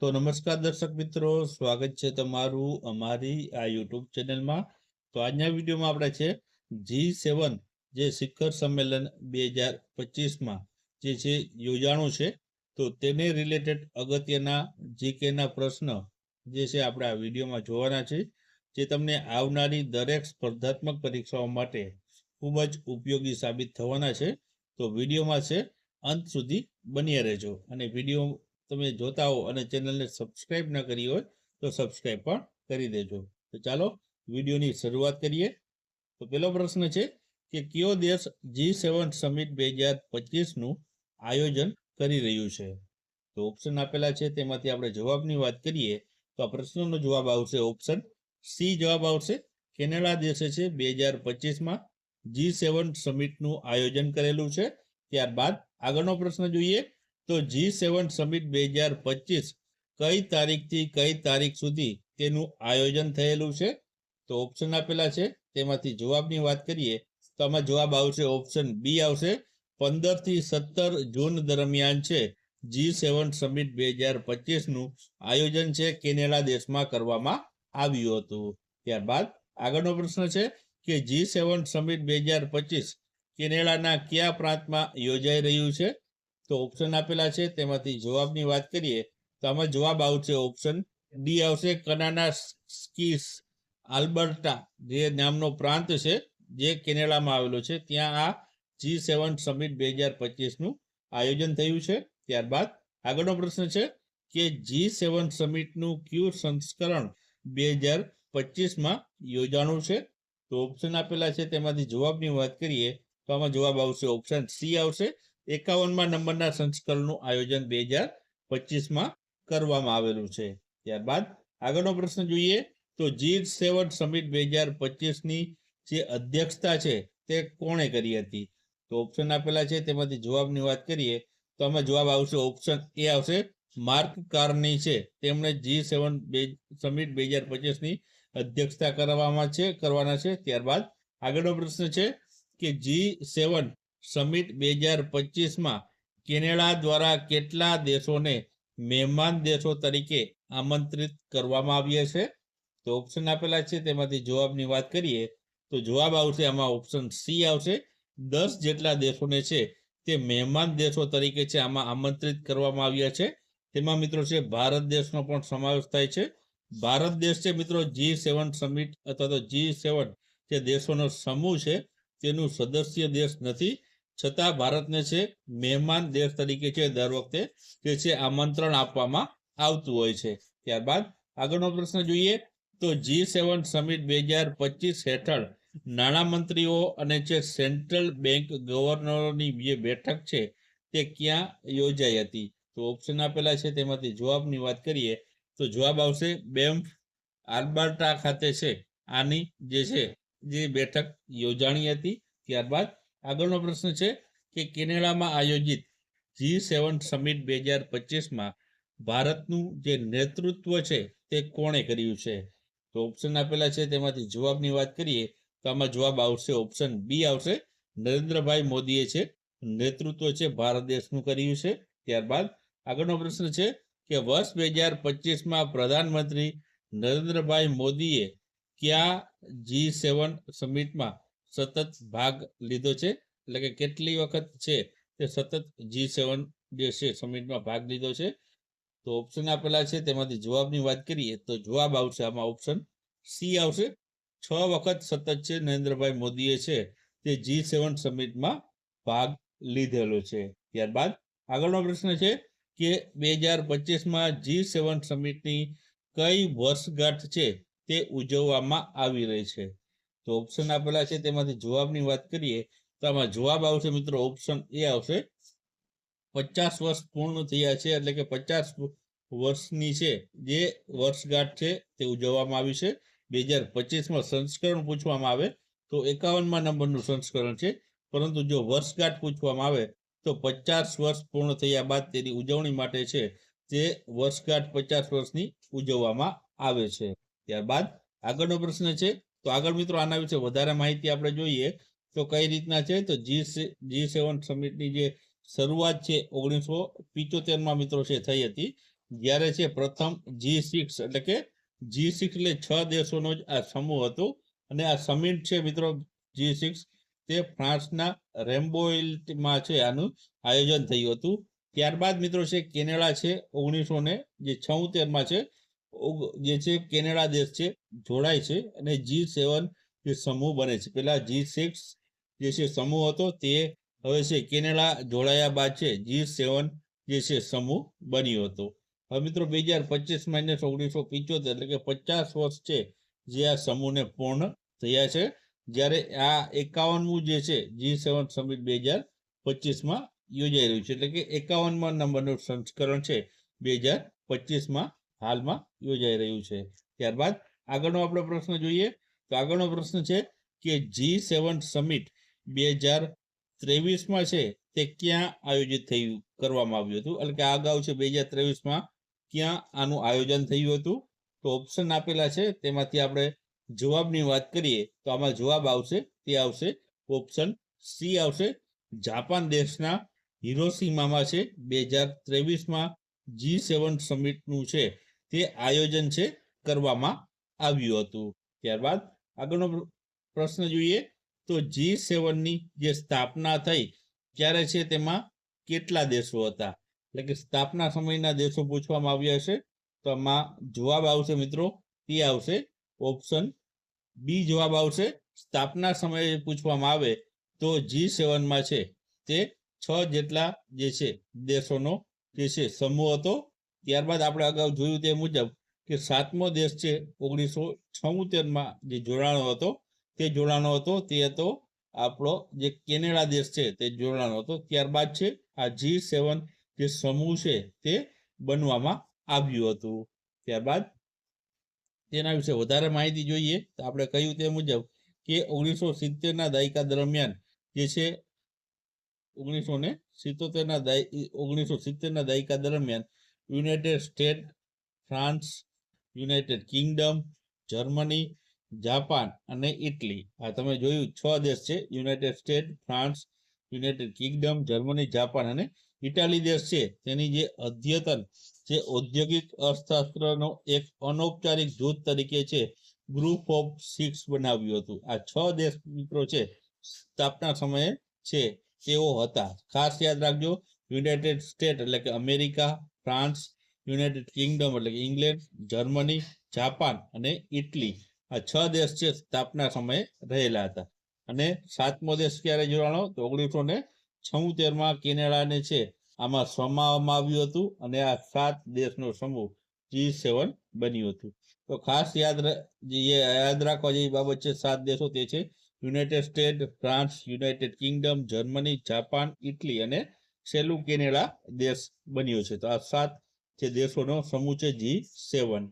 તો નમસ્કાર દર્શક મિત્રો, સ્વાગત છે તમારું અમારી આ યુટ્યુબ ચેનલમાં. તો આજના વિડીયોમાં આપણે છે G7 જે શિખર સંમેલન 2025માં જે છે યોજાણું છે, તો તેને રિલેટેડ અગત્યના જીકેના પ્રશ્ન જે છે આપણે આ વિડીયોમાં જોવાના છે, જે તમને આવનારી દરેક સ્પર્ધાત્મક પરીક્ષાઓ માટે ખૂબ જ ઉપયોગી સાબિત થવાના છે. તો વિડીયોમાં છે અંત સુધી બન્યા રહેજો, અને વિડીયો તમે જોતા હો અને ચેનલને સબસ્ક્રાઇબ ન કરી હોય તો સબસ્ક્રાઇબ પણ કરી દેજો. તો ચાલો વિડીયોની શરૂઆત કરીએ. તો પહેલો પ્રશ્ન છે કે કયો દેશ G7 સમિટ 2025નું આયોજન કરી રહ્યું છે? તો ઓપ્શન આપેલા છે, તેમાંથી આપણે જવાબની વાત કરીએ તો આ પ્રશ્નનો જવાબ આવશે ઓપ્શન સી જવાબ આવશે. કેનેડા દેશે છે 2025માં G7 સમિટનું આયોજન કરેલું છે. ત્યારબાદ આગળનો પ્રશ્ન જોઈએ તો G7 સમિટ 2025 કઈ તારીખથી કઈ તારીખ સુધી તેનું આયોજન થયેલું છે? તો ઓપ્શન આપેલા છે, તેમાંથી જવાબની વાત કરીએ તો આમાં જવાબ આવશે ઓપ્શન બી આવશે. 15 થી 17 જૂન દરમિયાન છે G7 સમિટ 2025નું આયોજન છે કેનેડા દેશમાં કરવામાં આવ્યું હતું. ત્યારબાદ આગળનો પ્રશ્ન છે કે G7 સમિટ 2025 કેનેડાના કયા પ્રાંતમાં યોજાઈ રહ્યું છે? તો ઓપ્શન આપેલા છે, તેમાંથી જવાબની વાત કરીએ તો આમાં જવાબ આવશે ઓપ્શન ડી આવશે. કનાનાસ્કીસ આલ્બર્ટા જે નામનો પ્રાંત છે જે કેનેડામાં આવેલો છે, ત્યાં આ G7 સમિટ 2025નું આયોજન થયું છે. ત્યારબાદ આગળનો પ્રશ્ન છે કે G7 સમિટનું કયું સંસ્કરણ 2025માં યોજાણું છે? તો ઓપ્શન આપેલા છે, તેમાંથી જવાબની વાત કરીએ તો આમાં જવાબ આવશે ઓપ્શન સી આવશે. 51મા નંબરના સંસ્કરણનું આયોજન 2025માં કરવામાં આવેલું છે. ત્યારબાદ આગળનો પ્રશ્ન જોઈએ તો G7 સમિટ 2025ની જે અધ્યક્ષતા છે તે કોણે કરી હતી? તો ઓપ્શન આપેલા છે, તેમાંથી જવાબની વાત કરીએ તો આમાં જવાબ આવશે ઓપ્શન એ આવશે. માર્ક કાર્ની છે, તેમણે G7 સમિટ 2025ની અધ્યક્ષતા કરવાના છે. ત્યારબાદ આગળનો પ્રશ્ન છે કે G7 સમિટ 2025માં કેનેડા દ્વારા કેટલા દેશોને મહેમાન દેશો તરીકે આમંત્રિત કરવામાં આવ્યા છે? તો ઓપ્શન આપેલા છે, તેમાંથી જવાબની વાત કરીએ તો જવાબ આવશે આમાં ઓપ્શન સી આવશે. 10 જેટલા દેશોને છે તે મહેમાન દેશો તરીકે છે આમાં આમંત્રિત કરવામાં આવ્યા છે. તેમાં મિત્રો છે ભારત દેશનો પણ સમાવેશ થાય છે. ભારત દેશ છે મિત્રો G7 સમિટ અથવા તો G7 જે દેશોનો સમૂહ છે તેનું સદસ્ય દેશ નથી, છતાં ભારતને છે મહેમાન દેશ તરીકે છે દર વખતે જે છે આમંત્રણ આપવામાં આવતું હોય છે. ત્યારબાદ આગળનો પ્રશ્ન જોઈએ તો G7 સમિટ 2025 હેઠળ નાણામંત્રીઓ અને જે સેન્ટ્રલ બેંક ગવર્નરોની જે બેઠક છે તે ક્યાં યોજાઈ હતી? તો ઓપ્શન આપેલા છે, તેમાંથી જવાબની વાત કરીએ તો જવાબ આવશે બેમ્ફ આલ્બર્ટા ખાતે છે આની જે બેઠક યોજાણી હતી. ત્યારબાદ આગળનો પ્રશ્ન છે કે કેનેડામાં આયોજિત G7 સમિટ 2025માં ભારતનું જે નેતૃત્વ છે તે કોણે કર્યું છે? તો ઓપ્શન આપેલા છે, તેમાંથી જવાબની વાત કરીએ તો આમાં જવાબ આવશે ઓપ્શન બી આવશે. નરેન્દ્રભાઈ મોદીએ છે નેતૃત્વ છે ભારત દેશનું કર્યું છે. ત્યારબાદ આગળનો પ્રશ્ન છે કે વર્ષ 2025માં પ્રધાનમંત્રી નરેન્દ્રભાઈ મોદીએ કયા G7 સમિટમાં સતત ભાગ લીધો છે, એટલે કે કેટલી વખત છે તે સતત G7 જે છે સમિટમાં ભાગ લીધો છે? તો ઓપ્શન આપેલા છે, તેમાંથી જવાબની વાત કરીએ તો જવાબ આવશે આમાં ઓપ્શન સી આવશે. 6 વખત સતત છે નરેન્દ્રભાઈ મોદીએ છે તે G7 સમિટમાં ભાગ લીધેલો છે. ત્યારબાદ આગળનો પ્રશ્ન છે કે 2025માં G7 સમિટની કઈ વર્ષગાંઠ છે તે ઉજવવામાં આવી રહી છે? તો ઓપ્શન આપેલા છે, તેમાંથી જવાબની વાત કરીએ તો આમાં જવાબ આવશે મિત્રો ઓપ્શન એ આવશે. 50 વર્ષ પૂર્ણ થયા છે, એટલે કે 50 વર્ષની છે જે વર્ષગાંઠ છે તે ઉજવવામાં આવી છે. 2025માં સંસ્કરણ પૂછવામાં આવે તો 51મા નંબરનું સંસ્કરણ છે, પરંતુ જો વર્ષગાંઠ પૂછવામાં આવે તો 50 વર્ષ પૂર્ણ થયા બાદ તેની ઉજવણી માટે છે તે વર્ષગાંઠ 50 વર્ષની ઉજવવામાં આવે છે. ત્યારબાદ આગળનો પ્રશ્ન છે, તો આગળ મિત્રો આના વિશે વધારે માહિતી આપણે જોઈએ તો કઈ રીતના છે તો G7 સમિટની જે શરૂઆત છે 1975માં મિત્રો છે થઈ હતી, જ્યારે છે પ્રથમ G6 એટલે કે G6 એટલે 6 દેશોનો જ આ સમૂહ હતો અને આ સમિટ છે મિત્રો G6 તે ફ્રાન્સના રેમ્બોઇલમાં છે આનું આયોજન થયું હતું. ત્યારબાદ મિત્રો છે કેનેડા છે 1976માં છે જે છે કેનેડા દેશ છે જોડાય છે અને G7 જે સમૂહ બને છે. પેલા G6 જે છે સમૂહ હતો તે હવે છે કેનેડા જોડાયા બાદ છે G7 જે છે સમૂહ બન્યો હતો. હવે મિત્રો 2025 - 1975 એટલે કે 50 વર્ષ છે જે આ સમૂહને પૂર્ણ થયા છે. જ્યારે આ 51મું જે છે G7 સમિટ 2025માં યોજાઈ રહ્યું છે એટલે કે 51મા નંબરનું સંસ્કરણ છે 2025માં હાલમાં યોજાઈ રહ્યું છે. ત્યારબાદ આગળનો આપણે પ્રશ્ન જોઈએ તો આગળનો પ્રશ્ન છે કે G7 સમિટ 2023માં છે તે ક્યાં આયોજિત થયું કરવામાં આવ્યું હતું એટલે કે આ અગાઉ છે 2023માં ક્યાં આનું આયોજન થયું હતું. તો ઓપ્શન આપેલા છે તેમાંથી આપણે જવાબની વાત કરીએ તો આમાં જવાબ આવશે તે આવશે ઓપ્શન સી આવશે જાપાન દેશના હિરોશીમામાં છે 2023માં G7 સમિટનું છે તે આયોજન છે કરવામાં આવ્યું હતું. ત્યારબાદ આગળનો પ્રશ્ન જોઈએ તો G7ની જે સ્થાપના થઈ ત્યારે છે તેમાં કેટલા દેશો હતા એટલે કે સ્થાપના સમયના દેશો પૂછવામાં આવ્યા છે. તો આમાં જવાબ આવશે મિત્રો તે આવશે ઓપ્શન બી જવાબ આવશે. સ્થાપના સમયે પૂછવામાં આવે તો G7માં છે તે 6 જેટલા જે છે દેશોનો જે છે સમૂહ હતો. ત્યારબાદ આપણે અગાઉ જોયું તે મુજબ કે 7મો દેશ છે 1976માં જે જોડાણો હતો તે હતો આપણો જે કેનેડા દેશ છે તે જોડાણો હતો. ત્યારબાદ છે આ G7 જે સમૂહ છે તે બનવામાં આવ્યું હતું. ત્યારબાદ તેના વિશે વધારે માહિતી જોઈએ તો આપણે કહ્યું તે મુજબ કે 1970ના દાયકા દરમિયાન જે છે 1970ના દાયકા દરમિયાન United state, France, United Kingdom, Germany, Japan અને ઇટલી આ તમે જોયું 6 દેશ છે United state, France, United Kingdom, Germany, Japan અને ઇટાલી દેશ છે તેની જે અદ્યતન જે ઔદ્યોગિક અર્થશાસ્ત્રનો એક અનૌપચારિક જૂથ તરીકે છે ગ્રુપ ઓફ 6 બનાવ્યું હતું. આ 6 દેશ મિત્રો છે સ્થાપના સમયે છે તેઓ હતા. ખાસ યાદ રાખજો યુનાઇટેડ સ્ટેટ એટલે કે અમેરિકા, ફ્રાન્સ, યુનાઇટેડ કિંગડમ એટલે કે ઇંગ્લેન્ડ, જર્મની, જાપાન અને ઇટલી આ 6 દેશ છે સ્થાપના સમયે રહેલા હતા. અને 7મો દેશ ક્યારે જોડાણો તો 1976માં કેનેડાને છે આમાં સમાવવામાં આવ્યું હતું અને આ 7 દેશનો સમૂહ G7 બન્યું હતું. તો ખાસ યાદ રાખવા જેવી બાબત છે 7 દેશો તે છે United state, France, United Kingdom, Germany, Japan, Italy અને છેલ્લું કેનેડા દેશ બન્યો છે. તો આ 7 જે દેશોનો સમૂહ છે G7.